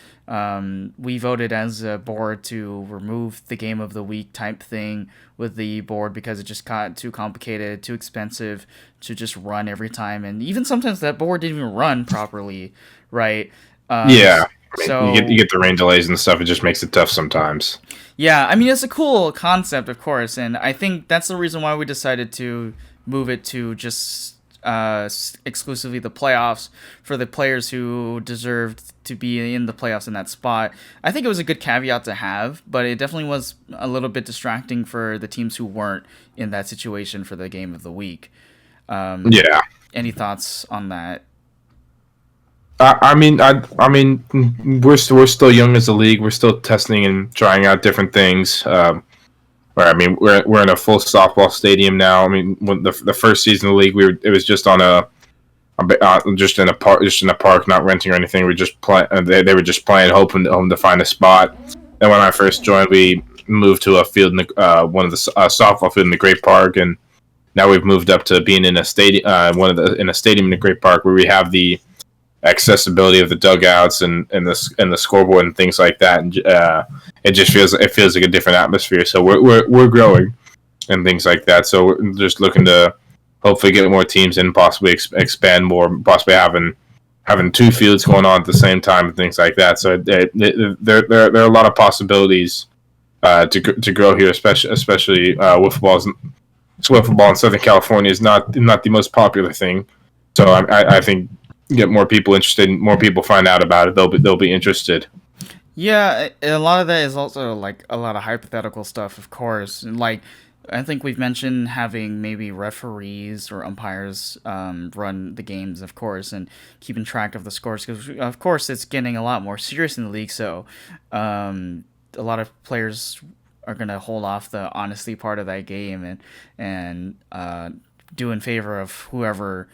we voted as a board to remove the game of the week type thing with the board because it just got too complicated, too expensive to just run every time. And even sometimes that board didn't even run properly, right?
yeah. I mean,
So
you get the rain delays and stuff. It just makes it tough sometimes.
yeah, I mean, it's a cool concept, of course, and I think that's the reason why we decided to move it to just exclusively the playoffs for the players who deserved to be in the playoffs in that spot. I think it was a good caveat to have, but it definitely was a little bit distracting for the teams who weren't in that situation for the game of the week.
Yeah.
Any thoughts on that?
I mean, we're still young as a league. We're still testing and trying out different things. I mean, we're in a full softball stadium now. I mean, when the first season of the league, it was just on just in a park, not renting or anything. We just play. They were just playing, hoping to find a spot. And when I first joined, we moved to a field in one of the softball field in the Great Park, and now we've moved up to being in a stadium, in a stadium in the Great Park where we have the accessibility of the dugouts and the scoreboard and things like that. And it feels like a different atmosphere. So we're growing and things like that. So we're just looking to hopefully get more teams in, possibly expand more, possibly having two fields going on at the same time and things like that. So there are a lot of possibilities to grow here, especially wiffleball in Southern California is not the most popular thing. So I think get more people interested, more people find out about it, they'll be interested.
Yeah, a lot of that is also like a lot of hypothetical stuff, of course. And like, I think we've mentioned having maybe referees or umpires run the games, of course, and keeping track of the scores because, of course, it's getting a lot more serious in the league. So, a lot of players are gonna hold off the honesty part of that game and do in favor of whoever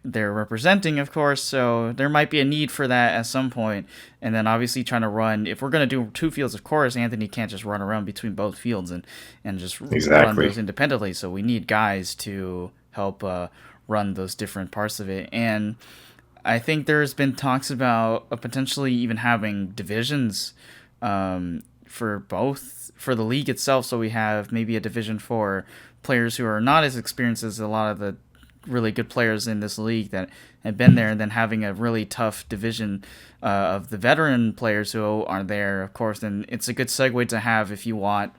they're representing, of course. So there might be a need for that at some point. And then obviously trying to run, if we're going to do two fields, of course, Anthony can't just run around between both fields and just run those independently. So we need guys to help run those different parts of it. And I think there's been talks about potentially even having divisions for the league itself. So we have maybe a division for players who are not as experienced as a lot of the really good players in this league that have been there, and then having a really tough division of the veteran players who are there, of course. And it's a good segue to have if you want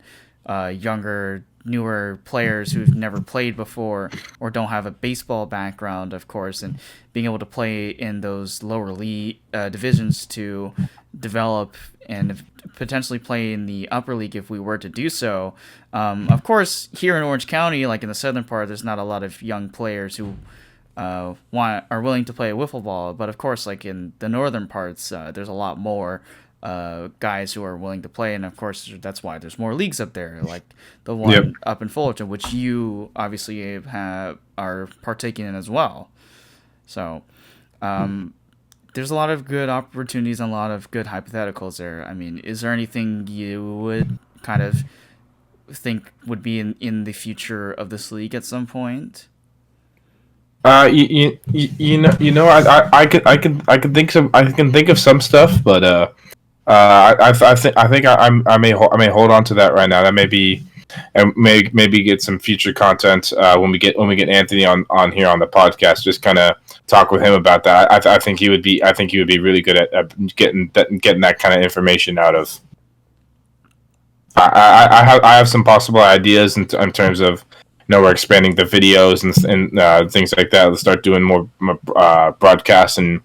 younger, newer players who've never played before or don't have a baseball background, of course, and being able to play in those lower league divisions to develop and potentially play in the upper league if we were to do so. Of course, here in Orange County, like in the southern part, there's not a lot of young players who are willing to play wiffle ball, but of course, like in the northern parts, there's a lot more guys who are willing to play, and of course that's why there's more leagues up there, like the one up in Fullerton, which you obviously are partaking in as well. So there's a lot of good opportunities and a lot of good hypotheticals there. I mean, is there anything you would kind of think would be in the future of this league at some point?
I can think of some stuff, but I think I may hold on to that right now. That may be, and maybe get some future content when we get Anthony on here on the podcast. Just kind of talk with him about that. I think he would be really good at getting that kind of information out of. I have some possible ideas in terms of, we're expanding the videos and things like that. Let's start doing more broadcasts and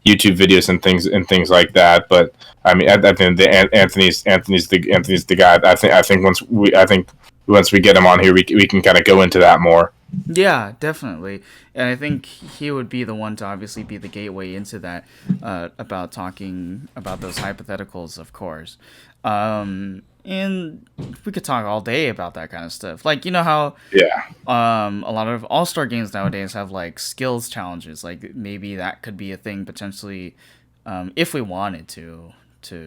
YouTube videos and things like that. But I mean, at the end of the day, Anthony's the guy. I think once we get him on here, we can kind of go into that more.
Yeah, definitely. And I think he would be the one to obviously be the gateway into that, about talking about those hypotheticals, of course. And we could talk all day about that kind of stuff. Like, you know how a lot of all-star games nowadays have like skills challenges. Like maybe that could be a thing potentially, if we wanted to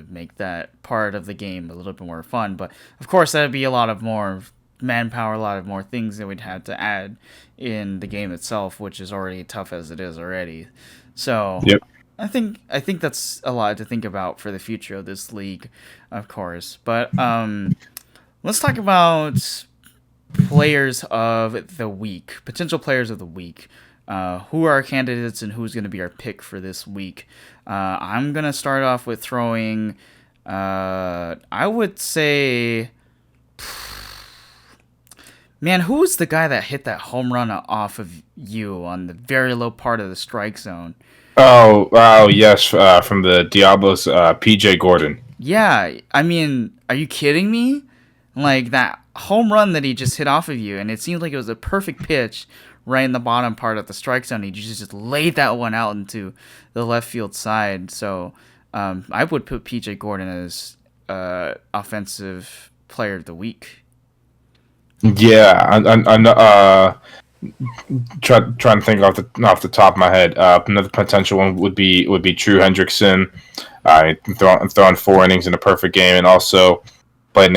make that part of the game a little bit more fun. But of course that'd be a lot of more manpower, a lot of more things that we'd have to add in the game itself, which is already tough as it is already. So I think that's a lot to think about for the future of this league, of course. But let's talk about players of the week, potential players of the week. Who are our candidates and who's going to be our pick for this week? I'm going to start off with throwing, I would say, man, who was the guy that hit that home run off of you on the very low part of the strike zone?
Oh, yes, from the Diablos, PJ Gordon.
Yeah, I mean, are you kidding me? Like, that home run that he just hit off of you, and it seemed like it was a perfect pitch right in the bottom part of the strike zone. He just laid that one out into the left field side. So I would put PJ Gordon as offensive player of the week.
Yeah, trying to think off the top of my head. Another potential one would be True Hendrickson. Throwing 4 innings in a perfect game, and also played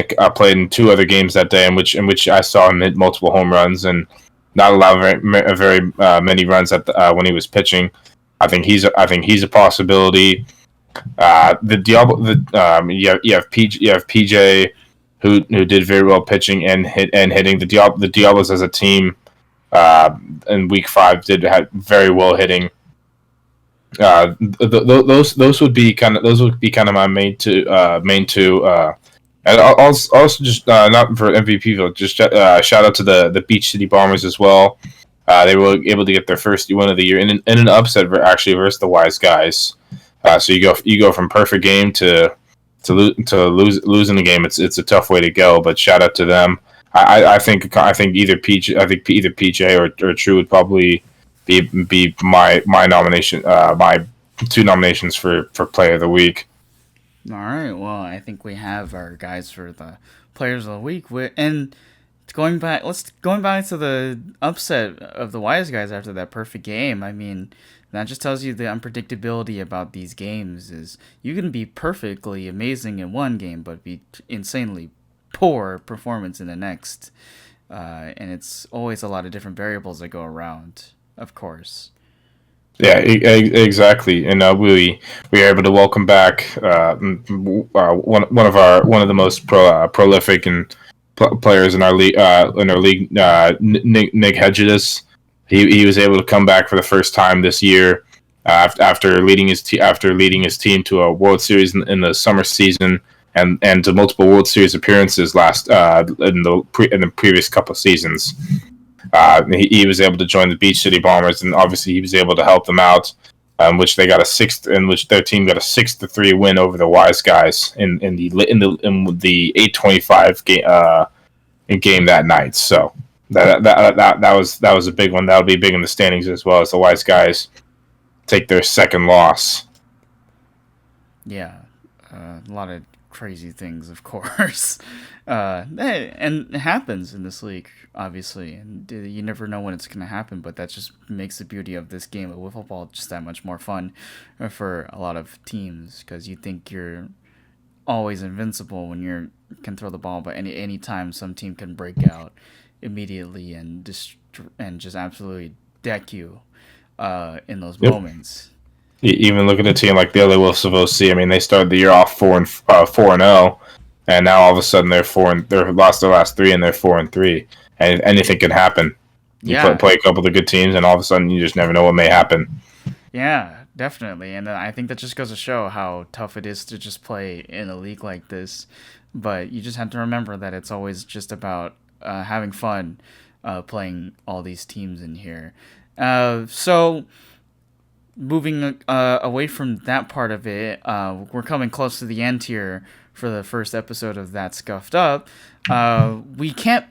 in 2 other games that day in which I saw him hit multiple home runs and not allow very many runs when he was pitching. I think he's a possibility. The Diablo, you have PJ who did very well pitching and hitting. The Diablos as a team in week 5 had very well hitting. Those would be kind of my main two. And also just not for MVP, but just shout out to the Beach City Bombers as well. They were able to get their first win of the year in an upset versus the Wise Guys. So you go from perfect game to losing the game. It's a tough way to go, but shout out to them. I think either PJ or True would probably be my nomination, my 2 nominations for Player of the Week.
All right. Well, I think we have our guys for the Players of the Week. And going back to the upset of the Wise Guys after that perfect game. I mean, that just tells you the unpredictability about these games. Is you can be perfectly amazing in one game, but be insanely poor performance in the next. And it's always a lot of different variables that go around, of course.
Yeah, exactly. And we are able to welcome back one of the most prolific and players in our league. Nick Hedges. He was able to come back for the first time this year after leading his team to a World Series in the summer season, and to multiple World Series appearances in the previous couple of seasons. He was able to join the Beach City Bombers, and obviously he was able to help them out. Which they got which their team got a 6-3 win over the Wise Guys in the 825 game that night. So that was a big one. That'll be big in the standings as well as the Wise Guys take their second loss.
Yeah, a lot of crazy things, of course, and it happens in this league, obviously, and you never know when it's going to happen. But that just makes the beauty of this game of wiffle ball just that much more fun for a lot of teams, because you think you're always invincible when you can throw the ball, but any time some team can break out immediately and just absolutely deck you in those moments.
Even look at a team like the LA Wolves of OC. I mean, they started the year off 4-0, and now all of a sudden they're lost their last 3 and they're 4-3. And anything can happen. You play a couple of the good teams, and all of a sudden you just never know what may happen.
Yeah, definitely. And I think that just goes to show how tough it is to just play in a league like this. But you just have to remember that it's always just about having fun playing all these teams in here. So moving away from that part of it, we're coming close to the end here for the first episode of That Scuffed Up. We can't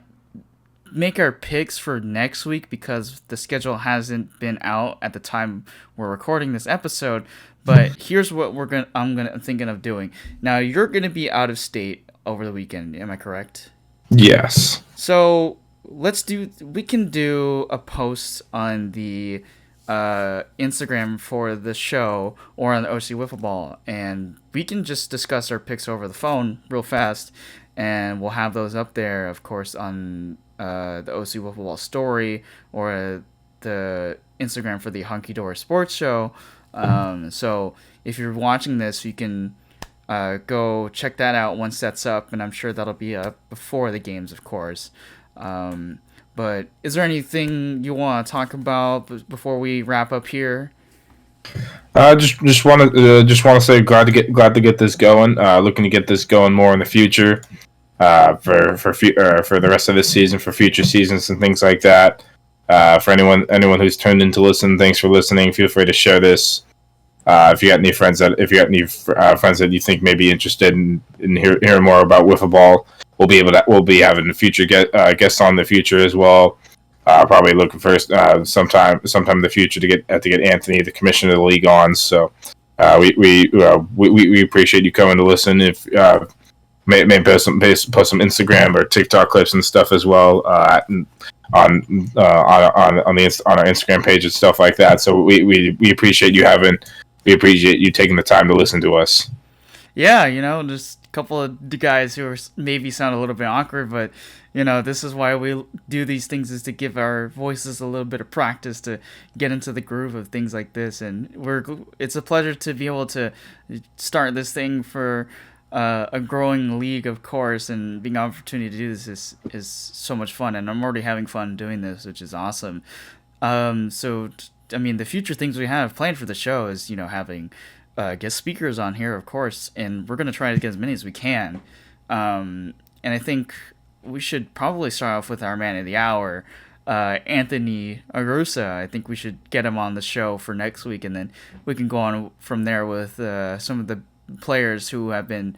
make our picks for next week because the schedule hasn't been out at the time we're recording this episode. But here's what I'm thinking of doing. Now, you're gonna be out of state over the weekend. Am I correct?
Yes.
So we can do a post on the Instagram for the show or on the OC Wiffleball, and we can just discuss our picks over the phone real fast, and we'll have those up there, of course, on the OC Wiffleball story or the Instagram for the Hunky Dory Sports Show. So if you're watching this, you can go check that out once that's up, and I'm sure that'll be up before the games, of course. But is there anything you want to talk about before we wrap up here?
Just want to say glad to get this going. Looking to get this going more in the future. For the rest of this season, for future seasons and things like that. For anyone who's tuned in to listen, thanks for listening. Feel free to share this. If you got any friends that you think may be interested in hearing more about Wiffleball, we'll be having future guests on in the future as well. Probably looking for sometime in the future to get Anthony, the commissioner of the league, on. So we appreciate you coming to listen. If maybe post some Instagram or TikTok clips and stuff as well on our Instagram page and stuff like that. So we appreciate you taking the time to listen to us.
Yeah, just a couple of guys who maybe sound a little bit awkward, but this is why we do these things, is to give our voices a little bit of practice to get into the groove of things like this. And it's a pleasure to be able to start this thing for a growing league, of course, and being an opportunity to do this is so much fun, and I'm already having fun doing this, which is awesome. The future things we have planned for the show is, having guest speakers on here, of course, and we're going to try to get as many as we can. And I think we should probably start off with our man of the hour, Anthony Arusa. I think we should get him on the show for next week, and then we can go on from there with some of the players who have been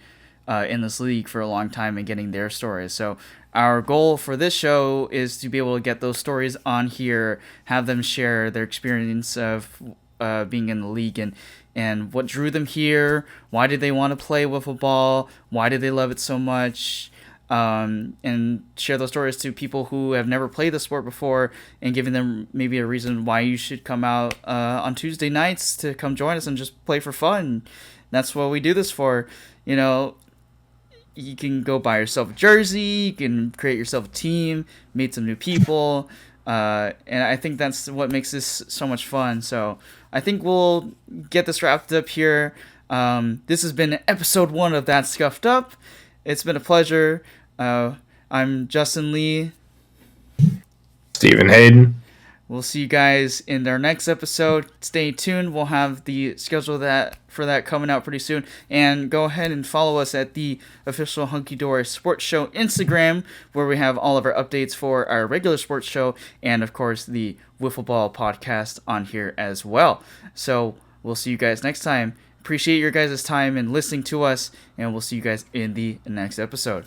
in this league for a long time and getting their stories. So our goal for this show is to be able to get those stories on here, have them share their experience of being in the league and what drew them here, why did they want to play wiffle ball, why did they love it so much, and share those stories to people who have never played the sport before, and giving them maybe a reason why you should come out on Tuesday nights to come join us and just play for fun. That's what we do this for. You can go buy yourself a jersey, you can create yourself a team, meet some new people, and I think that's what makes this so much fun. So I think we'll get this wrapped up here. This has been episode 1 of That Scuffed Up. It's been a pleasure. I'm Justin Lee.
Stephen Hayden.
we'll see you guys in our next episode. Stay tuned. We'll have the schedule for that coming out pretty soon. And go ahead and follow us at the official Hunky Dory Sports Show Instagram, where we have all of our updates for our regular sports show and, of course, the Wiffleball podcast on here as well. So we'll see you guys next time. Appreciate your guys' time and listening to us, and we'll see you guys in the next episode.